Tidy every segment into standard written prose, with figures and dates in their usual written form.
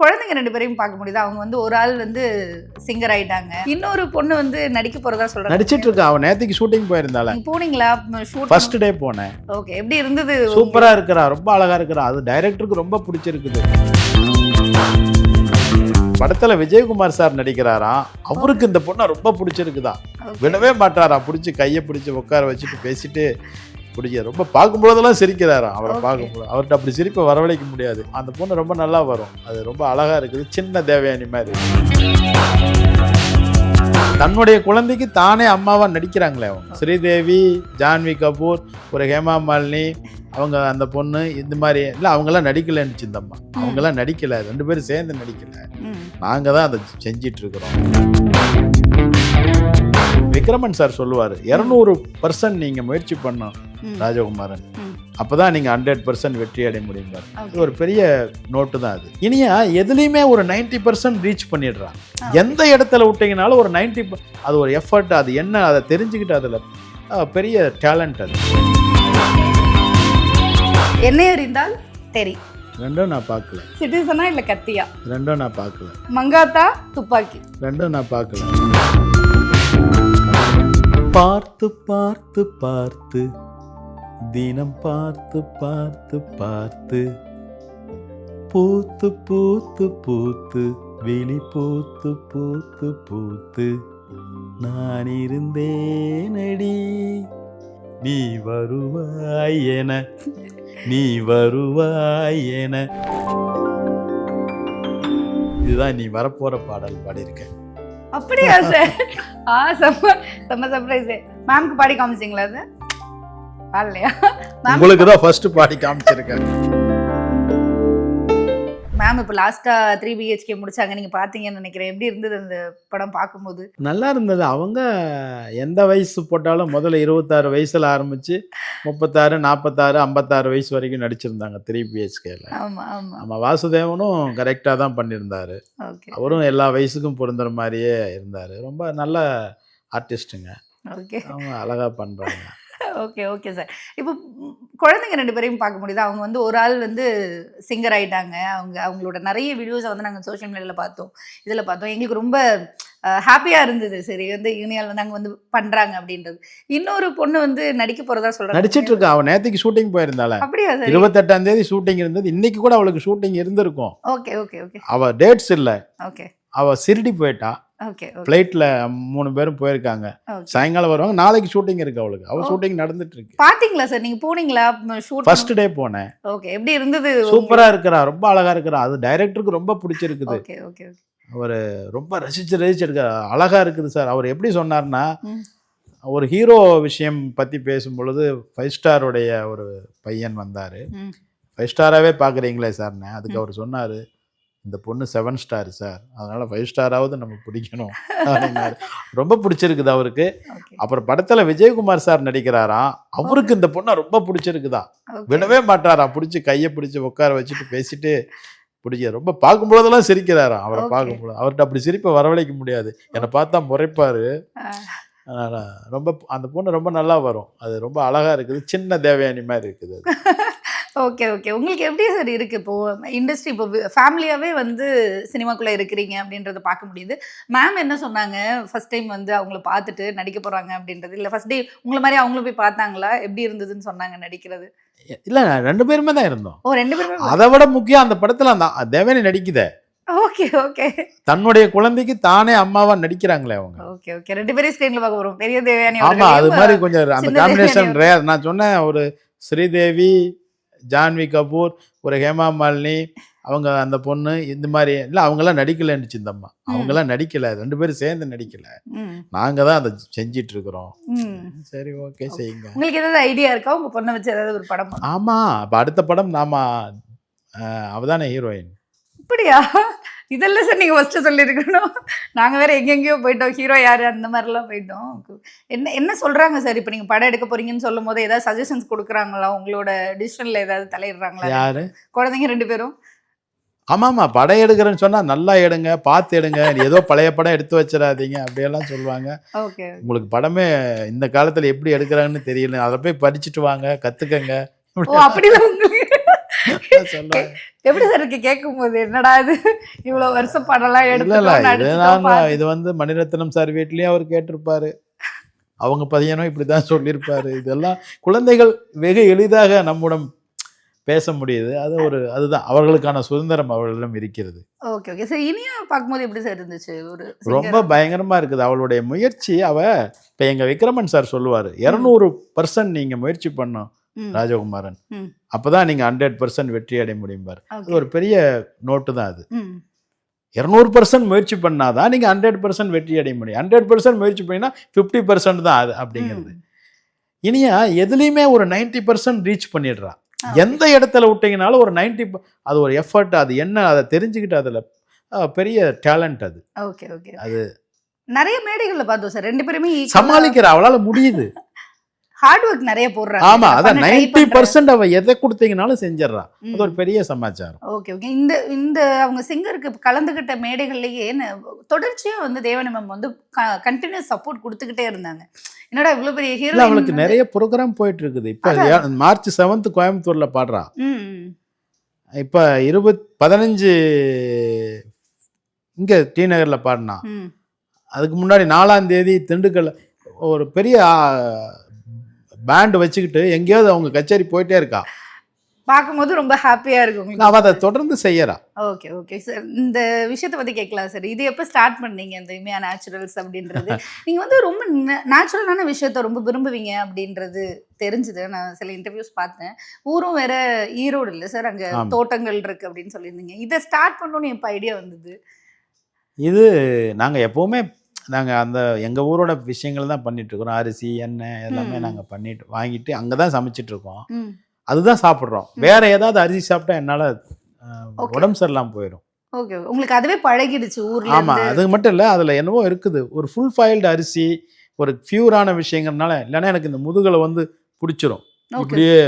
குழந்தைங்க 2 பேரையும் பார்க்க முடியுது. அவங்க வந்து ஒரு ஆள் வந்து சிங்கர் ஆயிட்டாங்க. இன்னொரு பொண்ணு வந்து நடிக்க போறதா சொல்றாங்க. நடிச்சிட்டு இருக்கா. அவ நேத்துக்கு ஷூட்டிங் போயிருந்தாளே. நீங்க போனீங்களா? ஷூட் ஃபர்ஸ்ட் டே போனேன். ஓகே. எப்படி இருந்தது? சூப்பரா இருக்கறா. ரொம்ப அழகா இருக்கறா. அது டைரக்டருக்கு ரொம்ப பிடிச்சிருக்குது. படத்துல விஜயகுமார் சார் நடிக்கிறாராம். அவருக்கு இந்த பொண்ணை ரொம்ப பிடிச்சிருக்குதா. விடவே மாட்டாரா. பிடிச்சி கையை பிடிச்சி உட்கார வச்சுட்டு பேசிட்டு பிடிக்க ரொம்ப பார்க்கும்போதெல்லாம் சிரிக்கிறாராம். அவரை பார்க்கும்போது அவர்கிட்ட அப்படி சிரிப்பை வரவழைக்க முடியாது. அந்த பொண்ணு ரொம்ப நல்லா வரும். அது ரொம்ப அழகா இருக்குது. சின்ன தேவயானி மாதிரி தன்னுடைய குழந்தைக்கு தானே அம்மாவா நடிக்கிறாங்களே அவங்க. ஸ்ரீதேவி, ஜான்வி கபூர், ஒரு ஹேமா மாலினி, அவங்க அந்த பொண்ணு இந்த மாதிரி இல்லை. அவங்கெல்லாம் நடிக்கலன்னு இந்த அம்மா. அவங்கெல்லாம் நடிக்கல. 2 பேரும் சேர்ந்து நடிக்கல. நாங்க தான் அதை செஞ்சிட்டு இருக்கிறோம். விக்ரமன் சார் சொல்லுவார், 200% நீங்க முயற்சி பண்ணணும் ராஜகுமாரன், அப்பதான் நீங்க 100% வெற்றி அடைய முடியும். இது ஒரு பெரிய நோட்டு தான். அது இனியா எதுலையுமே ஒரு 90% ரீச் பண்ணிடுறான். எந்த இடத்துல விட்டீங்கனாலும் ஒரு 90, அது ஒரு எஃபர்ட். அது என்ன அதை தெரிஞ்சுக்கிட்டு அதுல பெரிய டேலண்ட். அது என்ன அறிந்தால் தெரி. ரெண்டும் நான் பார்க்கல. சிட்டிசனா இல்ல கத்தியா? ரெண்டும் நான் பார்க்கல. மங்காத்தா துப்பாக்கி? ரெண்டும் நான் பார்க்கல. பார்த்து பார்த்து பார்த்து தினம் பார்த்து பார்த்து பார்த்து பூத்து பூத்து பூத்து வெளி பூத்து பூத்து பூத்து நான் இருந்தேனடி நீ வருவாய் என, நீ வருவாய் என. இதுதான் நீ வரப்போற பாடல் பாடியிருக்கேன். அப்படியா சார்? செம்ம சர்ப்ரைஸ். மேம்க்கு பாடி காமிச்சிங்களா சார்? பாடலையா? உங்களுக்கு தான் ஃபர்ஸ்ட் பாடி காமிச்சிருக்கேன். மேம் இப்போ லாஸ்டா 3 BHK முடிச்சாங்க. நீங்க பாத்தீங்கன்னு நினைக்கிறேன். எப்படி இருந்தது அந்த படம் பார்க்கும்போது? நல்லா இருந்தது. அவங்க எந்த வயசு போட்டாலும் முதல்ல 26 வயசுல ஆரம்பிச்சு 36, 46, 56 வயசு வரைக்கும் நடிச்சிருந்தாங்க 3 BHKல. ஆமா ஆமா. நம்ம வாசுதேவனும் கரெக்டாக தான் பண்ணியிருந்தாரு. ஓகே. அவரும் எல்லா வயசுக்கும் பொருந்துற மாதிரியே இருந்தாரு. ரொம்ப நல்ல ஆர்டிஸ்ட்டுங்க. ஓகே. அவங்க அழகா பண்றாங்க. Okay okay sir. இப்போ குழந்தைங்க 2 பேரையும் பார்க்க முடியுது. அவங்க வந்து ஒரு ஆள் வந்து சிங்கர் ஆயிட்டாங்க. அவங்களோட நிறைய வீடியோஸை வந்து நாங்கள் சோஷியல் மீடியாவில் பார்த்தோம், இதில் பார்த்தோம். எங்களுக்கு ரொம்ப ஹாப்பியாக இருந்தது. சரி வந்து யூனியால் வந்து அங்கே வந்து பண்ணுறாங்க அப்படின்றது. இன்னொரு பொண்ணு வந்து நடிக்க போகிறதா சொல்கிறாங்க. நடிச்சிட்டு இருக்கா. அவன் நேற்றுக்கு ஷூட்டிங் போயிருந்தாளே. அப்படியா சார்? 28ஆம் தேதி ஷூட்டிங் இருந்தது. இன்னைக்கு கூட அவளுக்கு ஷூட்டிங் இருந்திருக்கும். Okay okay okay. அவ டேட்ஸ் இல்லை. ஓகே. அவ சிரிடி போயிட்டா. ஓகே. ஃப்ளைட்ல 3 பேரும் போயிருக்காங்க. சாயங்காலம் வருவாங்க. நாளைக்கு ஷூட்டிங் இருக்கு அவளுக்கு. அவ ஷூட்டிங் நடந்துட்டு இருக்கு. பாத்தீங்களா சார்? நீங்க போனீங்களா ஷூட்? ஃபர்ஸ்ட் டே போனேன். ஓகே. எப்படி இருந்தது? சூப்பரா இருக்கறா. ரொம்ப அழகா இருக்கறா. அது டைரக்டருக்கு ரொம்ப பிடிச்சிருக்குது. Okay okay okay. அவர் ரொம்ப ரசிச்சு எடுக்க அழகா இருக்குது சார். அவர் எப்படி சொன்னார்னா, ஒரு ஹீரோ விஷயம் பத்தி பேசும்பொழுது 5 ஸ்டாருடைய ஒரு பையன் வந்தாரு. 5 ஸ்டாராவே பாக்குறீங்களே சார்னு. அதுக்கு அவர் சொன்னாரு, இந்த பொண்ணு 7 ஸ்டார் சார், அதனால 5 ஸ்டாராவது நம்ம பிடிக்கணும் அப்படின்னாரு. ரொம்ப பிடிச்சிருக்குது அவருக்கு. அப்புறம் படத்துல விஜயகுமார் சார் நடிக்கிறாராம். அவருக்கு இந்த பொண்ணை ரொம்ப பிடிச்சிருக்குதா. விடவே மாட்டாரா. பிடிச்சி கையை பிடிச்சி உட்கார வச்சுட்டு பேசிட்டு பிடிக்க ரொம்ப பார்க்கும்போதெல்லாம் சிரிக்கிறாராம். அவரை பார்க்கும்போது அவர்கிட்ட அப்படி சிரிப்பை வரவழைக்க முடியாது. என்னை பார்த்தா முறைப்பாரு. அதனால ரொம்ப அந்த பொண்ணு ரொம்ப நல்லா வரும். அது ரொம்ப அழகா இருக்குது. சின்ன தேவயானி மாதிரி இருக்குது. Okay okay. உங்களுக்கு எப்படி சார் இருக்குது? இப்போது இண்டஸ்ட்ரி இப்போ ஃபேமிலியாகவே வந்து சினிமாக்குள்ளே இருக்கிறீங்க அப்படின்றத பார்க்க முடியுது. மேம் என்ன சொன்னாங்க ஃபர்ஸ்ட் டைம் வந்து அவங்கள பார்த்துட்டு நடிக்க போகிறாங்க அப்படின்றது? இல்லை ஃபர்ஸ்ட் டே உங்களை மாதிரி அவங்களும் போய் பார்த்தாங்களா? எப்படி இருந்ததுன்னு சொன்னாங்க நடிக்கிறது? இல்லை, 2 பேருமே தான் இருந்தோம். ஓ 2 பேருமே? அதை விட முக்கியம் அந்த படத்தில் அந்த தேவயானி நடிக்குதே. Okay okay. தன்னுடைய குழந்தைக்கு தானே அம்மாவா நடிக்கிறாங்களே அவங்க. Okay okay. 2 பேரும் ஸ்க்ரீன்ல பார்க்க போறோம். பெரிய தேவயானி. ஆமா, அது மாதிரி கொஞ்சம் அந்த காம்பினேஷன் ரேர். நான் சொன்னேன், ஒரு ஸ்ரீதேவி, ஜான்வி கபூர், ஒரு ஹேமா மாலினி, அவங்க அந்த பொண்ணு இந்த மாதிரி இல்லை. அவங்கெல்லாம் நடிக்கலன்னு இந்த அம்மா. அவங்கெல்லாம் நடிக்கல. 2 பேரும் சேர்ந்து நடிக்கல. நாங்க தான் அதை செஞ்சிட்டு இருக்கிறோம். சரி ஓகே செய்யுங்க. உங்களுக்கு ஏதாவது ஐடியா இருக்கா உங்க பொண்ணை வச்சு ஏதாவது ஒரு படம்? ஆமா, இப்போ அடுத்த படம் நாம அவதானே ஹீரோயின். அப்படியா? இதெல்லாம் சார் நீங்கள் ஃபஸ்ட்டு சொல்லியிருக்கணும். நாங்கள் வேறு எங்கெங்கேயோ போயிட்டோம். ஹீரோ யார் அந்த மாதிரிலாம் போயிட்டோம். என்ன சொல்கிறாங்க சார்? இப்போ நீங்கள் படம் எடுக்க போகிறீங்கன்னு சொல்லும் போது ஏதாவது சஜஷன்ஸ் கொடுக்குறாங்களா? உங்களோட டிசிஷனில் ஏதாவது தலையிடுறாங்களா? யார்? குழந்தைங்க 2 பேரும். ஆமாம்மா, படம் எடுக்கிறேன்னு சொன்னால் நல்லா எடுங்க, பார்த்து எடுங்க, ஏதோ பழைய படம் எடுத்து வச்சிடாதீங்க அப்படியெல்லாம் சொல்லுவாங்க. ஓகே. உங்களுக்கு படமே இந்த காலத்தில் எப்படி எடுக்கிறாங்கன்னு தெரியல, அதை போய் படிச்சுட்டு வாங்க, கற்றுக்கங்க. ஓ அப்படிலாம் உங்களுக்கு சொல்லுவாங்க. எப்படி சார் இருக்கு கேட்கும் போது? என்னடா இது இவ்வளவு வருஷம் படம்லாம் இது மணிரத்னம் சார் வீட்லயும் அவர் கேட்டிருப்பாரு, அவங்க பையனும் இப்படிதான் சொல்லியிருப்பாரு. இதெல்லாம் குழந்தைகள் வெகு எளிதாக நம்முடன் பேச முடியுது. அதுதான் அவர்களுக்கான சுதந்திரம் அவர்களிடம் இருக்கிறது. Okay okay sir. இனியா பார்க்கும்போது எப்படி சார் இருந்துச்சு? ரொம்ப பயங்கரமா இருக்குது அவளுடைய முயற்சி. இப்ப எங்க விக்ரமன் சார் சொல்லுவாரு, 200% நீங்க முயற்சி பண்ணும் ராஜகுமாரன், அப்பதான் நீங்க 100% வெற்றி அடைய முடியும் பாரு. அது ஒரு பெரிய நோட்டு தான். அது 200% முயற்சி பண்ணாதான் நீங்க 100% வெற்றி அடைய முடியும். 100% முயற்சி பண்ணினா 50% தான் அது அப்படிங்கிறது. இனியா எதுலையுமே ஒரு 90% ரீச் பண்ணிடுறா. எந்த இடத்துல விட்டீங்கனாலும் ஒரு 90, அது ஒரு எஃபர்ட், அது என்ன அதை தெரிஞ்சுக்கிட்டு அதுல பெரிய டேலண்ட் அது. Okay okay. அது நிறைய மேடைகள்ல பார்த்தோம் சார், 2 பேருமே சமாளிக்கிற, அவளால முடியுது. ஹார்ட் ஒர்க் நிறைய போடுறாங்க. ஆமா, அதான் 90% அவ எதை கொடுத்தீங்கனாலும் செஞ்சிடறா. அது ஒரு பெரிய சமாச்சாரம். Okay okay. இந்த அவங்க சிங்கருக்கு கலந்துகிட்ட மேடைகள்லயே தொடர்ச்சியா தேவனி மேம் கண்டினியூஸ் சப்போர்ட் கொடுத்துக்கிட்டே இருந்தாங்க. என்னடா இவ்வளவு பெரிய ஹீரோ, அவளுக்கு நிறைய ப்ரோக்ராம் போயிட்டு இருக்குது. இப்ப மார்ச் 7 கோயம்புத்தூர்ல பாடுறா. இப்ப 15 இங்க டி நகர்ல பாடினா. அதுக்கு முன்னாடி 4ஆம் தேதி திண்டுக்கல்ல ஒரு பெரிய பேண்ட் வச்சுக்கிட்டு எங்கேயாவது அவங்க கச்சேரி போயிட்டே இருக்கா. பார்க்கும்போது ரொம்ப ஹாப்பியா இருக்கும். அவ அதை தொடர்ந்து செய்யறா. Okay okay sir. இந்த விஷயத்தை பத்தி கேட்கலாம் சார். இது எப்போ ஸ்டார்ட் பண்ணீங்க இந்த இமையா நேச்சுரல்ஸ் அப்படின்றது? நீங்க ரொம்ப நேச்சுரலான விஷயத்த ரொம்ப விரும்புவீங்க அப்படின்றது தெரிஞ்சுது. நான் சில இன்டர்வியூஸ் பார்த்தேன். ஊரும் வேற ஈரோடு இல்லை சார், அங்க தோட்டங்கள் இருக்கு அப்படின்னு சொல்லியிருந்தீங்க. இதை ஸ்டார்ட் பண்ணணும்னு எப்போ ஐடியா வந்தது? இது நாங்க எப்பவுமே எங்கள் ஊரோட விஷயங்கள் தான் பண்ணிட்டு இருக்கோம். அரிசி, எண்ணெய் எல்லாமே நாங்கள் பண்ணிட்டு வாங்கிட்டு அங்கே தான் சமைச்சிட்டு இருக்கோம். அதுதான் சாப்பிட்றோம். வேற ஏதாவது அரிசி சாப்பிட்டா என்னால் உடம்பு சரியில்லாமல் போயிடும். ஓகே, உங்களுக்கு அதுவே பழகிடுச்சு ஊர்ல. ஆமாம், அது மட்டும் இல்லை, அதில் என்னவோ இருக்குது, ஒரு ஃபுல் ஃபைல்டு அரிசி, ஒரு பியூரான விஷயங்கிறதுனால. இல்லைன்னா எனக்கு இந்த முதுகலை பிடிச்சிரும் இப்படியே.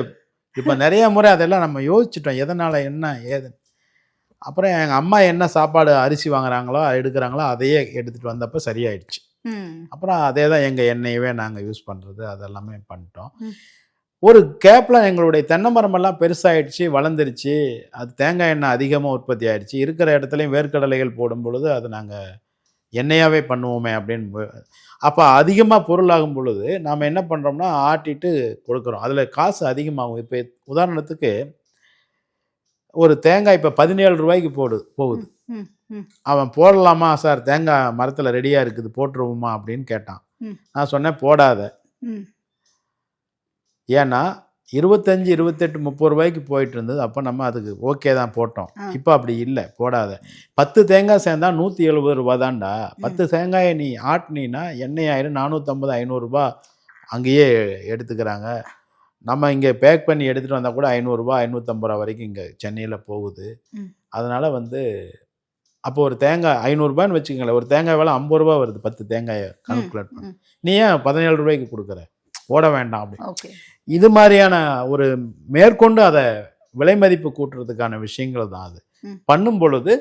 இப்போ நிறைய முறை அதெல்லாம் நம்ம யோசிச்சுட்டோம், எதனால் என்ன ஏது. அப்புறம் எங்கள் அம்மா என்ன சாப்பாடு அரிசி வாங்குறாங்களோ எடுக்கிறாங்களோ அதையே எடுத்துகிட்டு வந்தப்போ சரியாயிடுச்சு. அப்புறம் அதே தான் எங்கள் எண்ணெயவே நாங்கள் யூஸ் பண்ணுறது, அதெல்லாமே பண்ணிட்டோம். ஒரு கேப்பில் எங்களுடைய தென்னை மரமெல்லாம் பெருசாகிடுச்சு, வளர்ந்துருச்சு. அது தேங்காய் எண்ணெய் அதிகமாக உற்பத்தி ஆகிடுச்சு. இருக்கிற இடத்துலையும் வேர்க்கடலைகள் போடும் பொழுது அது நாங்கள் எண்ணெயாகவே பண்ணுவோமே அப்படின்னு. அப்போ அதிகமாக பொருளாகும் பொழுது நாம் என்ன பண்ணுறோம்னா ஆட்டிட்டு கொடுக்குறோம். அதில் காசு அதிகமாகும். இப்போ உதாரணத்துக்கு ஒரு தேங்காய் இப்போ 17 ரூபாய்க்கு போகுது. அவன் போடலாமா சார், தேங்காய் மரத்தில் ரெடியாக இருக்குது போட்டுருவோமா அப்படின்னு கேட்டான். நான் சொன்னேன் போடாத. ஏன்னா 25, 28, 30 ரூபாய்க்கு போயிட்டு இருந்தது. அப்போ நம்ம அதுக்கு ஓகே தான் போட்டோம். இப்போ அப்படி இல்லை, போடாத. 10 தேங்காய் சேர்ந்தா 170 ரூபா தான்டா. 10 தேங்காயை நீ ஆட்டினா எண்ணெய் ஆயிரம் 450, 500 ரூபா அங்கேயே எடுத்துக்கிறாங்க. நம்ம இங்கே பேக் பண்ணி எடுத்துகிட்டு வந்தால் கூட 500 ரூபா 550 ரூபா வரைக்கும் இங்கே சென்னையில் போகுது. அதனால் அப்போ ஒரு தேங்காய் 500 ரூபான்னு வச்சுக்கோங்களேன், ஒரு தேங்காய் வேலை 50 ரூபா வருது. 10 தேங்காயை கால்குலேட் பண்ணி நீ ஏன் 17 ரூபாய்க்கு கொடுக்குற, போட வேண்டாம் அப்படி. இது மாதிரியான ஒரு மேற்கொண்டு அதை விலை மதிப்பு கூட்டுறதுக்கான விஷயங்கள் தான் அது பண்ணும் பொழுது.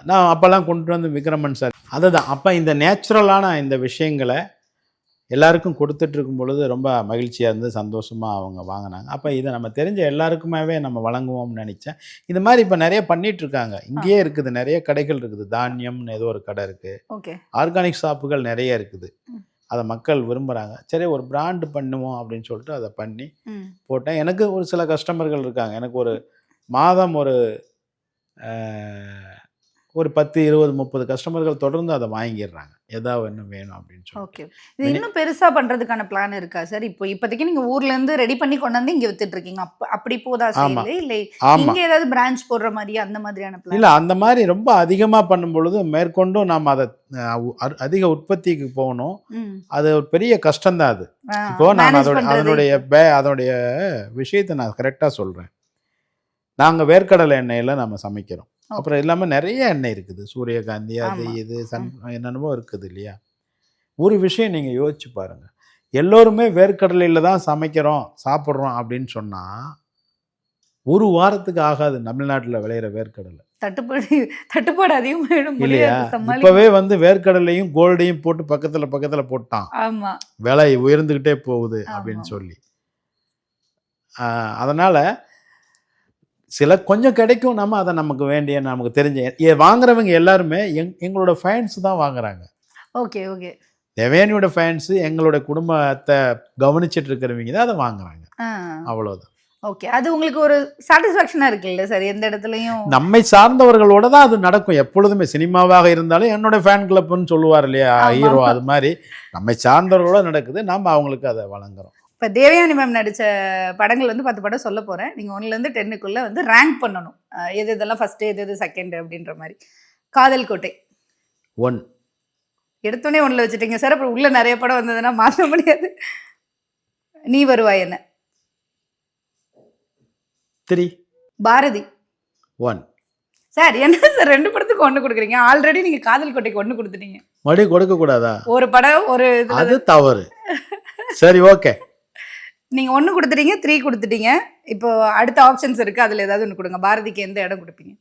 நான் அப்போல்லாம் கொண்டு வந்து விக்ரமன் சார் அதுதான் அப்போ இந்த நேச்சுரலான இந்த விஷயங்களை எல்லாருக்கும் கொடுத்துட்டு இருக்கும் பொழுது ரொம்ப மகிழ்ச்சியாக இருந்து சந்தோஷமாக அவங்க வாங்கினாங்க. அப்போ இதை நம்ம தெரிஞ்ச எல்லாருக்குமாவே நம்ம வழங்குவோம்னு நினச்சேன். இது மாதிரி இப்போ நிறைய பண்ணிட்டு இருக்காங்க. இங்கேயே இருக்குது, நிறைய கடைகள் இருக்குது. தானியம்னு ஏதோ ஒரு கடை இருக்குது, ஆர்கானிக் ஷாப்புகள் நிறைய இருக்குது. அதை மக்கள் விரும்புகிறாங்க. சரி ஒரு பிராண்டு பண்ணுவோம் அப்படின்னு சொல்லிட்டு அதை பண்ணி போட்டேன். எனக்கு ஒரு சில கஸ்டமர்கள் இருக்காங்க. எனக்கு ஒரு மாதம் ஒரு 10, 20, 30 கஸ்டமர்கள் தொடர்ந்து அதை வாங்கிடுறாங்க, ஏதாவது என்ன வேணும் அப்படின்னு சொல்லி. ஓகே, இது இன்னும் பெருசா பண்றதுக்கான பிளான் இருக்கா சார்? இப்போதைக்கு நீங்க ஊர்ல இருந்து ரெடி பண்ணி கொண்டு வந்து இங்க வித்துட்டு இருக்கீங்க, அப்படி போதா சேல்? இல்ல இங்க ஏதாவது பிரான்ச் போடுற மாதிரி அந்த மாதிரியான பிளான்? இல்ல, அந்த மாதிரி ரொம்ப அதிகமா பண்ணும் பொழுது மேற்கொண்டும் நாம் அதை அதிக உற்பத்திக்கு போகணும். அது ஒரு பெரிய கஷ்டம்தான் அது. இப்போ நான் அதனுடைய விஷயத்தை நான் கரெக்டா சொல்றேன். நாங்க வேர்க்கடலை எண்ணெயில நம்ம சமைக்கிறோம். அப்புறம் இல்லாமல் நிறைய எண்ணெய் இருக்குது, சூரியகாந்தி, அது இது என்னென்னமோ இருக்குது இல்லையா. ஒரு விஷயம் நீங்கள் யோசிச்சு பாருங்க, எல்லோருமே வேர்க்கடலையில் தான் சமைக்கிறோம் சாப்பிட்றோம் அப்படின்னு சொன்னால் ஒரு வாரத்துக்கு ஆகாது தமிழ்நாட்டில் விளையிற வேர்க்கடலை. தட்டுப்பாடு அதிகமாகிடும் இல்லையா. இப்போவே வேர்க்கடலையும் கோல்டையும் போட்டு பக்கத்தில் போட்டான், விலை உயர்ந்துக்கிட்டே போகுது அப்படின்னு சொல்லி. அதனால் சில கொஞ்சம் கிடைக்கும், நம்ம அதை நமக்கு வேண்டிய நமக்கு தெரிஞ்ச வாங்குறவங்க எல்லாருமே எங்களோட ஃபேன்ஸ் தான் வாங்குறாங்க. Okay okay. தேவயானியோட ஃபேன்ஸு எங்களோட குடும்பத்தை கவனிச்சிட்டு இருக்கிறவங்க தான் அதை வாங்குறாங்க. அவ்வளோதான். ஓகே. அது உங்களுக்கு ஒரு சாட்டிஸ்ஃபேக்ஷனா இருக்குல்ல சார்? எந்த இடத்துலையும் நம்மை சார்ந்தவர்களோட தான் அது நடக்கும் எப்பொழுதுமே. சினிமாவாக இருந்தாலும் என்னோட ஃபேன் கிளப்னு சொல்லுவார் இல்லையா ஹீரோ, அது மாதிரி நம்மை சார்ந்தவர்களோட நடக்குது, நம்ம அவங்களுக்கு அதை வழங்குறோம். இப்போ தேவயானி மேம் நடித்த படங்கள் வந்து 10 படம் சொல்ல போகிறேன். நீங்கள் 1லேருந்து 10க்குள்ளே வந்து ரேங்க் பண்ணணும். எது இதெல்லாம் ஃபஸ்ட்டு, எது எது செகண்ட் அப்படின்ற மாதிரி. காதல் கோட்டை 1. எடுத்தோடனே 1ல் வச்சுட்டீங்க சார். அப்புறம் உள்ளே நிறைய படம் வந்ததுன்னா மாற்ற முடியாது. நீ வருவாய் என்ன 3. பாரதி 1. சார் என்ன சார் 2 படத்துக்கு 1 கொடுக்குறீங்க? ஆல்ரெடி நீங்கள் காதல் கோட்டைக்கு 1 கொடுத்துட்டீங்க. மறுபடியும் கொடுக்கக்கூடாதா? ஒரு படம் ஒரு அது தவறு. சரி ஓகே. நீங்கள் 1 கொடுத்துட்டீங்க, 3 கொடுத்துட்டீங்க. இப்போ அடுத்த ஆப்ஷன்ஸ் இருக்குது, அதில் ஏதாவது 1 கொடுங்க. பாரதிக்கு எந்த இடம் கொடுப்பீங்க?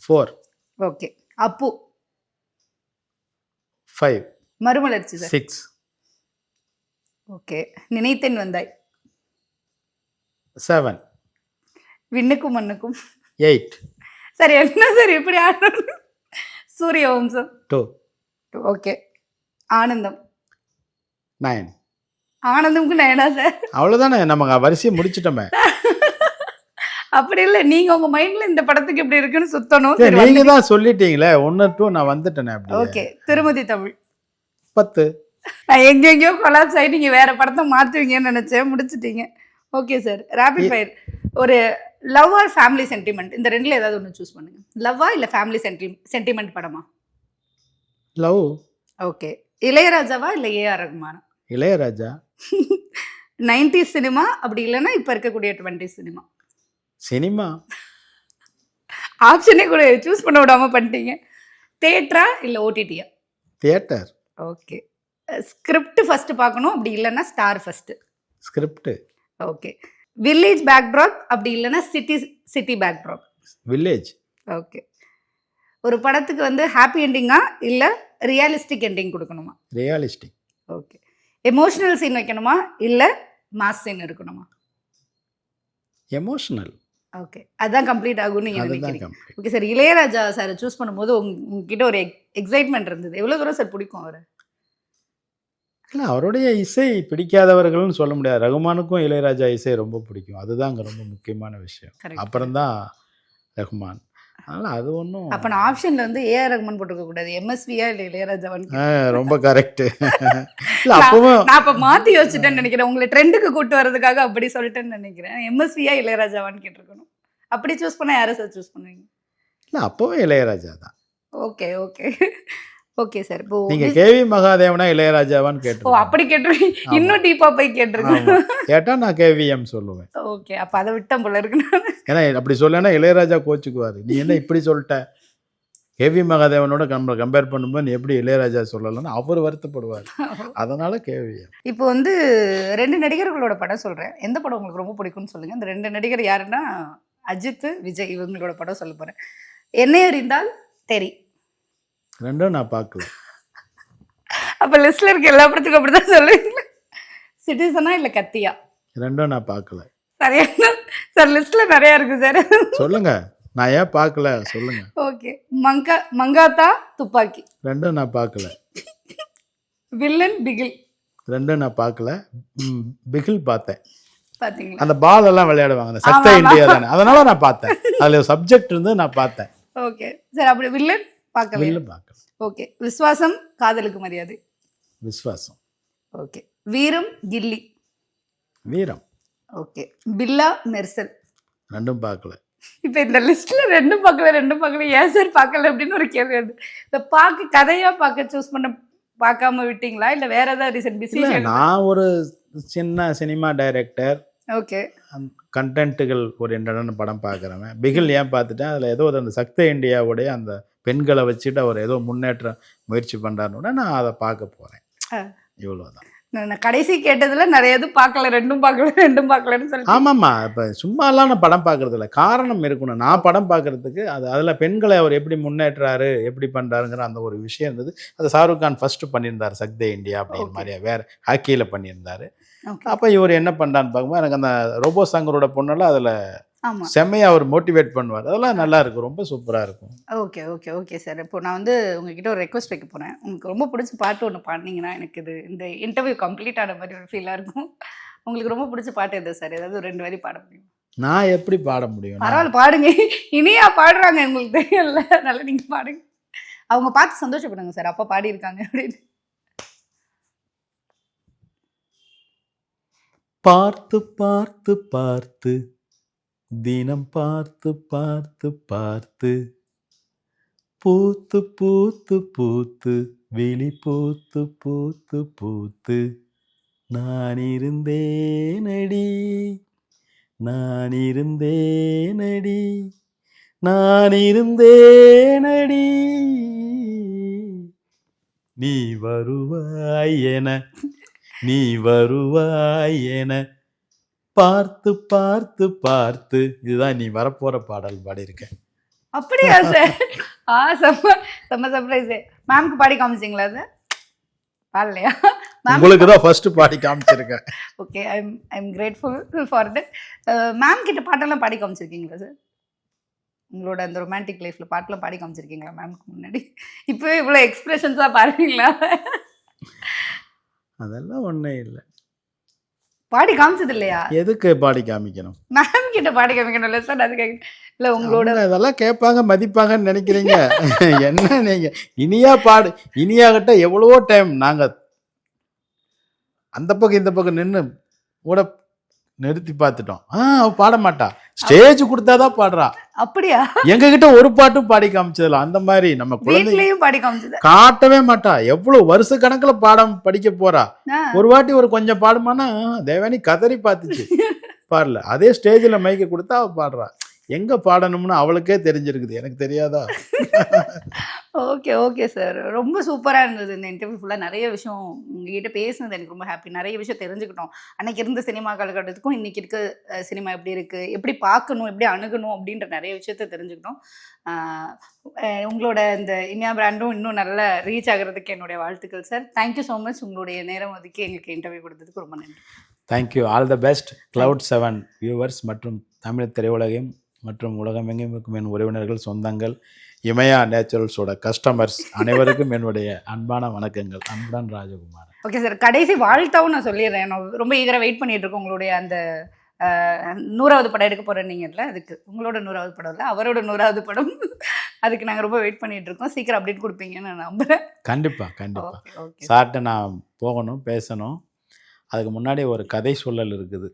4. ஓகே. அப்பு 5. மறுமலர்ச்சி சார் 6. ஓகே. நினைத்தேன் வந்தாய் 7. விண்ணுக்கும் மண்ணுக்கும் 8. சார் என்ன சார் இப்படி சூரிய வம்சம் 2. ஓகே. ஆனந்தம் 9. ஆனந்தம்க்கு 9ஆ சார்? அவ்வளோதானே, நமக்கு வரிசையை முடிச்சிட்டோமே. அப்படி இல்லை, நீங்க உங்க மைண்ட்ல இந்த படத்துக்கு இப்படி இருக்குன்னு சுத்தணும். நீங்க தான் சொல்லிட்டீங்களே 1 2 நான் வந்துட்டேனே அப்படி. ஓகே. திருமதி தமிழ் 10. நான் எங்கெங்கயோ கொலாப்ஸ் ஆகி நீங்க வேற படத்தை மாத்துவீங்கன்னு நினைச்சேன், முடிச்சிட்டீங்க. Okay sir. Rapid fire. ஒரு லவ் ஆர் ஃபேமிலி சென்டிமெண்ட், இந்த 2ல ஏதாவது ஒன்று சூஸ் பண்ணுங்க. லவ்வா இல்லை ஃபேமிலி சென்டிமெண்ட் படமா? லவ். ஓகே. இளையராஜாவா இல்லை ஏஆர் ரஹ்மானா? இளையராஜா. 90s சினிமா, அப்படி இல்லைன்னா இப்போ இருக்கக்கூடிய 20s சினிமா? சினிமா. ஆப்ஷனே கூட சூஸ் பண்ண விடாம பண்ணிட்டீங்க. தியேட்டரா இல்லை ஓடிடியா? தியேட்டர். ஓகே. ஸ்கிரிப்ட் ஃபர்ஸ்ட் பார்க்கணும், அப்படி இல்லைன்னா star first? Script. Okay. Village backdrop, அப்படி இல்லைன்னா சிட்டி பேக்ட்ராப்? வில்லேஜ். ஓகே. ஒரு படத்துக்கு வந்து ஹாப்பி எண்டிங்கா இல்லை ரியலிஸ்டிக் எண்டிங் கொடுக்கணுமா? ரியலிஸ்டிக். ஓகே. எமோஷனல் சீன் வைக்கணுமா இல்லை மாஸ் சீன் இருக்கணுமா? எமோஷனல். ஓகே. அதுதான் கம்ப்ளீட் ஆகும்னு நீங்கள் நினைக்கிறீங்க? Okay sir. Ilaiyaraaja sir choose பண்ணும்போது உங்ககிட்ட ஒரு எக்ஸைட்மெண்ட் இருந்தது. எவ்வளோ தூரம் சார் பிடிக்கும் அவரை? இல்லை, அவருடைய இசை பிடிக்காதவர்கள்னு சொல்ல முடியாது. ரகுமானுக்கும் இளையராஜா இசை ரொம்ப பிடிக்கும். அதுதான் அங்கே ரொம்ப முக்கியமான விஷயம். அப்புறம்தான் ரகுமான். அதனால் அது ஒன்றும். அப்போ நான் ஆப்ஷனில் வந்து ஏஆர் ரகுமான் போட்டுக்க கூடாது, எம்எஸ்வியா இல்லை இளையராஜாவான்னு? ரொம்ப கரெக்டு. இல்லை அப்பவும் நான் இப்போ மாற்றி யோசிச்சுட்டேன்னு நினைக்கிறேன். உங்களை ட்ரெண்டுக்கு கூட்டு வர்றதுக்காக அப்படி சொல்லிட்டேன்னு நினைக்கிறேன். எம்எஸ்வியா இளையராஜாவான்னு கேட்டிருக்கணும். அப்படி சூஸ் பண்ணால் யாரை சார் சூஸ் பண்ணுவீங்க? இல்லை அப்பவும் இளையராஜா தான். Okay okay okay sir. இப்போ நீங்க கேவி மகாதேவனா இளையராஜாவான்னு கேட்டிருக்கீங்க. அப்படி கேட்டிருக்கீங்க. இன்னும் டீப்பா போய் கேட்டிருக்கீங்க. கேட்டா நான் கேவிஎம் சொல்லுவேன். ஓகே. அப்ப அதை விட்டம் போல இருக்கு. ஏன்னா அப்படி சொல்லனா இளையராஜா கோச்சுக்குவாரு. நீ என்ன இப்படி சொல்லிட்ட, கேவி மகாதேவனோட கம்பேர் பண்ணும்போது நீ எப்படி இளையராஜா சொல்லலாம்னு அவர் வருத்தப்படுவார். அதனால கேவிஎம். இப்போ வந்து 2 நடிகர்களோட படம் சொல்றேன். எந்த படம் உங்களுக்கு ரொம்ப பிடிக்கும்னு சொல்லுங்க. இந்த 2 நடிகர் யாருன்னா அஜித், விஜய், இவங்களோட படம் சொல்ல போறேன். என்னை அறிந்தால் தெரி. 2 நான் பார்க்கல. அப்ப லிஸ்ட்ல இருக்க எல்லா படத்துக்கும் அப்படிதான் சொல்லுவீங்களா? சிட்டிசனா இல்ல கத்தியா? 2 நான் பார்க்கல. சரியா சார்? லிஸ்ட்ல நிறைய இருக்கு சார். சொல்லுங்க, நான் ஏன் பார்க்கல சொல்லுங்க. ஓகே. மங்காத்தா துப்பாக்கி? 2 நான் பார்க்கல. வில்லன் பிகில்? 2 நான் பார்க்கல. பிகில் பார்த்தேன். பாத்தீங்களா? அந்த பால் எல்லாம் விளையாடுவாங்க, அந்த சக்தி இந்தியா தானே, அதனால நான் பார்த்தேன். அதுல சப்ஜெக்ட் இருந்து நான் பார்த்தேன். Okay sir. அப்படி வில்லன் பார்க்கல? வில்லன் பார்க்கல. ஓகே. விஸ்வாசம், காதலுக்கு மரியாதை? விஸ்வாசம். ஓகே. வீரம், கில்லி? வீரம். ஓகே. பில்லா, மெர்சல்? 2 பார்க்கல. இப்போ இந்த லிஸ்ட்ல 2 பார்க்கல ஏன் சார் பார்க்கல அப்படின்னு ஒரு கேள்வி வருது. இந்த கதையா பார்க்க சூஸ் பண்ண பார்க்காம விட்டீங்களா இல்லை வேற ஏதாவது ரீசன்? பிஸி? நான் ஒரு சின்ன சினிமா டைரக்டர். ஓகே. கண்டென்ட்டுகள் ஓரியன்டான படம் பார்க்குறவன். பிகில் ஏன் பார்த்துட்டேன், அதில் ஏதோ அந்த சக்தி இந்தியாவுடைய அந்த பெண்களை வச்சுட்டு அவர் ஏதோ முன்னேற்ற முயற்சி பண்ணுறாருன்னு நான் அதை பார்க்க போகிறேன். இவ்வளோதான். நான் கடைசி கேட்டதுல நிறைய இது பார்க்கல, 2 பார்க்கலன்னு சொல்லி. ஆமாம்மா, இப்போ சும்மாலாம் நான் படம் பார்க்கறது இல்லை, காரணம் இருக்கணும். நான் படம் பார்க்கறதுக்கு அதில் பெண்களை அவர் எப்படி முன்னேற்றாரு, எப்படி பண்ணுறாருங்கிற அந்த ஒரு விஷயம் இருந்தது. அது ஷாருக் கான் ஃபர்ஸ்ட் பண்ணியிருந்தார், சக்தே இந்தியா அப்படிங்கிற மாதிரியா, வேறு ஹாக்கியில் பண்ணியிருந்தார். ஓகே. அப்போ இவர் என்ன பண்ணுறான்னு பார்க்கும்போது எனக்கு அந்த ரோபோ சங்கரோட பொண்ணெல்லாம் அதில் ஆமா. செம்மையாக அவர் மோட்டிவேட் பண்ணுவார். அதெல்லாம் நல்லா இருக்கும், ரொம்ப சூப்பராக இருக்கும். Okay, okay, okay sir. இப்போ நான் வந்து உங்ககிட்ட ஒரு ரெக்வஸ்ட் வைக்க போறேன். உங்களுக்கு ரொம்ப பிடிச்ச பாட்டு ஒண்ணு பாடுனீங்கன்னா, எனக்கு இந்த இன்டர்வியூ கம்ப்ளீட் ஆன மாதிரி ஒரு ஃபீலா இருக்கும். உங்களுக்கு ரொம்ப பிடிச்ச பாட்டு எது சார்? ஏதாவது ஒரு 2 வரி பாட முடியுமா? நான் எப்படி பாட முடியும்? பரவாயில்ல பாடுங்க. இனியா பாடுறாங்க உங்களுக்கு தெரியும்ல. அதனால நீங்க பாடுங்க. அவங்க பார்த்து சந்தோஷப்படுங்க சார். அப்பா பாடியிருக்காங்க அப்படின்னு. பார்த்து பார்த்து பார்த்து தினம் பார்த்து பார்த்து பார்த்து பூத்து பூத்து பூத்து விழி பூத்து பூத்து பூத்து நான் இருந்தேனடி நான் இருந்தேனடி நான் இருந்தேனடி நீ வருவாய் என நீ வருவாய் என பார்த்து பார்த்து பார்த்து. இதுதான் நீ வரப்போற பாடல் பாடியிருக்கேன். அப்படியா சார்? செம்ம செம்ம சர்ப்ரைஸ். மேம்க்கு பாடி காமிச்சிங்களா சார்? பாடலையா? உங்களுக்கு தான் ஃபர்ஸ்ட் பாடி காமிச்சிருக்கேன். Okay, I am grateful for that. Ma'am கிட்ட பாட்டெல்லாம் பாடி காமிச்சிருக்கீங்களா சார்? உங்களோட அந்த ரொமான்டிக் லைஃப்ல பாட்டெல்லாம் பாடி காமிச்சிருக்கீங்களா மேம்க்கு முன்னாடி? இப்போவே இவ்வளோ எக்ஸ்பிரஷன்ஸாக பாருங்களா? அதெல்லாம் ஒன்றும் இல்லை. பாடி காமிச்சது இல்லையா? எதுக்கு பாடி காமிக்கணும்? மேம் கிட்ட பாடி காமிக்கணும் இல்லை சார்? அது இல்லை உங்களோட அதெல்லாம் கேட்பாங்க மதிப்பாங்கன்னு நினைக்கிறீங்க? என்ன நீங்க இனியா பாடு, இனியா கிட்ட எவ்வளவோ டைம் நாங்க அந்த பக்கம் இந்த பக்கம் நின்று கூட நிறுத்தி பார்த்துட்டோம். அவ பாட மாட்டா, ஸ்டேஜ் கொடுத்தாதான் பாடுறா. அப்படியா? எங்க கிட்ட ஒரு பாட்டும் பாடி காமிச்சதுல அந்த மாதிரி நம்ம வீட்லயும் பாடி காமிச்சது காட்டவே மாட்டா. எவ்வளவு வருஷ கணக்குல பாடம் படிக்க போறா. ஒரு வாட்டி ஒரு கொஞ்சம் பாடுமானா தேவானி கதறி பார்த்துச்சு, பாடல. அதே ஸ்டேஜ்ல மைக்க கொடுத்தா அவ பாடுறா. எங்க பாடணும்னு அவளுக்கே தெரிஞ்சிருக்குது, எனக்கு தெரியாதா? Okay, okay sir. ரொம்ப சூப்பரா இருந்தது இந்த இன்டர்வியூ. ஃபுல்லா நிறைய விஷயம் உங்ககிட்ட பேசுனது எனக்கு ரொம்ப ஹாப்பி. நிறைய விஷயம் தெரிஞ்சுக்கிட்டோம். அன்னைக்கு இருந்த சினிமா காலகட்டத்துக்கும் இன்னைக்கு இருக்க சினிமா எப்படி இருக்கு, எப்படி பார்க்கணும், எப்படி அணுகணும் அப்படின்ற நிறைய விஷயத்த தெரிஞ்சுக்கிட்டோம். உங்களோட இந்த இனியா பிராண்டும் இன்னும் நல்லா ரீச் ஆகிறதுக்கு என்னுடைய வாழ்த்துக்கள் சார். Thank you so much. உங்களுடைய நேரம் ஒதுக்கி எங்களுக்கு இன்டர்வியூ கொடுத்ததுக்கு ரொம்ப நன்றி. Thank you. All the best Cloud7 viewers மற்றும் தமிழ் திரையுலகம் மற்றும் உலகமெங்கும் இருக்கும் என் உறவினர்கள், சொந்தங்கள், இமயா நேச்சுரல்ஸோட கஸ்டமர்ஸ் அனைவருக்கும் என்னுடைய அன்பான வணக்கங்கள். அன்புடன் ராஜகுமார். ஓகே சார், கடைசி வாழ்த்தாவும் நான் சொல்லிடுறேன். நான் ரொம்ப ஈகராக வெயிட் பண்ணிட்டு இருக்கோம். உங்களுடைய அந்த 100வது படம் எடுக்க போகிறேன் நீங்கள்ல, அதுக்கு உங்களோட 100வது படம் இல்லை, அவரோட 100வது படம். அதுக்கு நாங்கள் ரொம்ப வெயிட் பண்ணிட்டு இருக்கோம். சீக்கிரம் அப்டேட் கொடுப்பீங்கன்னு நான் நம்புகிறேன். கண்டிப்பாக சார்ட்ட நான் போகணும், பேசணும். அதுக்கு முன்னாடி ஒரு கதை சொல்லல் இருக்குது.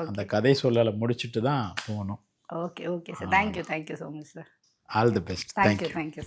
அந்த கதை சொல்லலை முடிச்சுட்டு தான் போகணும். Okay, okay sir. Thank you so much sir. All the best. Thank you.